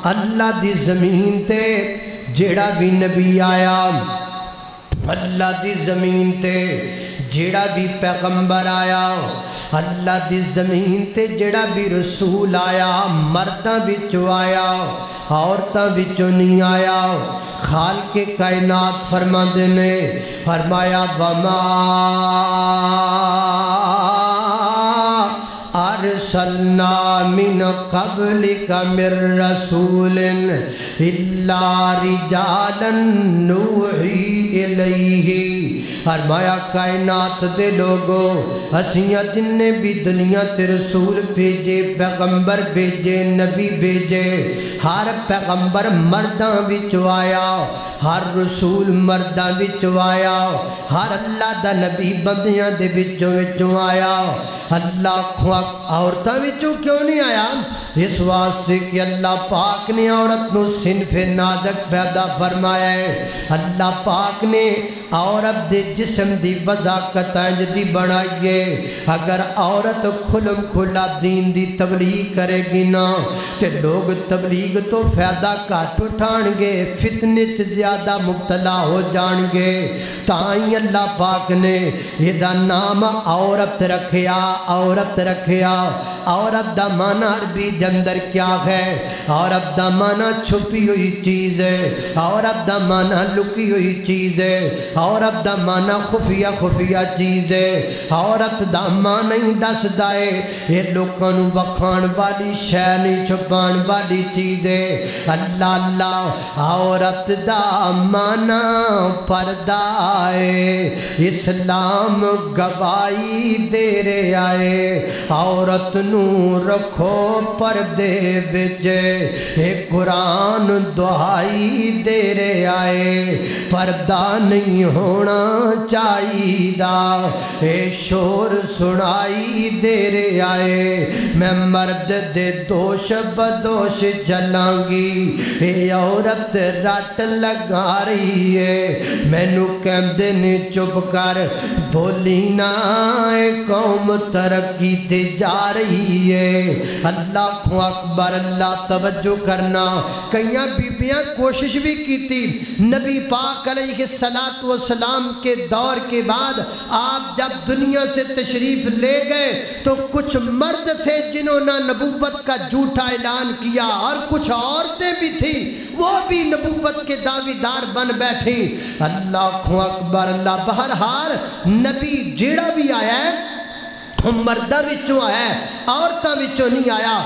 اللہ دی زمین تے جیڑا بھی نبی آیا، اللہ دی زمین تے جیڑا بھی پیغمبر آیا، اللہ دی زمین تے جیڑا بھی رسول آیا، مرداں وچوں آیا عورتاں وچوں نہیں آیا۔ خالق کائنات فرماندے نے فرمایا وما ارسلنا من قبلک من رسول الا رجالا نوحی الیہ۔ فرمایا کائنات دے لوگو اسیاں جن بھی دنیا تے رسول بھیجے، پیغمبر بھیجے، نبی بھیجے، ہر پیغمبر مرداں وچوں آیا، ہر رسول مرداں وچوں آیا، ہر اللہ دا نبی بندیاں دے وچوں آیا۔ اللہ عورتاں وچوں کیوں نہیں آیا؟ اس واسطے کہ اللہ پاک نے عورت نو صنف نازک پیدا فرمایا ہے۔ اللہ پاک نے عورت دے جسم دی وضاقت انج دی بنائیے، اگر عورت کھلم کھلا دین دی تبلیغ کرے گی نا تے لوگ تبلیغ تو فائدہ گھٹ اٹھان گے، فتنے تے زیادہ مبتلا ہو جان گے۔ تائیں اللہ پاک نے یہ نام عورت رکھیا، عورت رکھیا۔ عورت دا معنی عربی دے اندر کیا ہے؟ عورت دا معنی چھپی ہوئی چیز ہے، عورت دا معنی لکی ہوئی چیز ہے، عورت دا معنی خفیہ خفیہ چیز ہے، عورت دا معنی ہی دس دائے یہ لوگوں نو وکھان والی شے نہیں، چھپان والی چیز ہے۔ اللہ اللہ عورت دا معنی پردہ ہے، اسلام گواہی دے رہے آئے عورت نو رکھو پردے وچ، ایک قرآن دعائی دے رہے آئے پردہ نہیں ہونا چاہیدہ، اے شور سنائی دے رہے آئے میں مرد دے دوش بدوش جلاں گی، اے عورت رٹ لگا رہی ہے میں نو کہندے نے چپ کر بولی نا، اے قوم ترقی تے جا رہی ہے۔ اللہ اکبر، اللہ توجہ کرنا۔ کئیاں بیبیاں کوشش بھی کی تھی، نبی پاک علیہ السلام کے دور کے بعد آپ جب دنیا سے تشریف لے گئے تو کچھ مرد تھے جنہوں نے نبوت کا جھوٹا اعلان کیا، اور کچھ عورتیں بھی تھیں وہ بھی نبوت کے دعوی دار بن بیٹھی۔ اللہ اکبر، اللہ بہرحال نبی جیڑا بھی آیا ہے مردہ وچوں آیا ہے، عورتاں وچوں نہیں آیا۔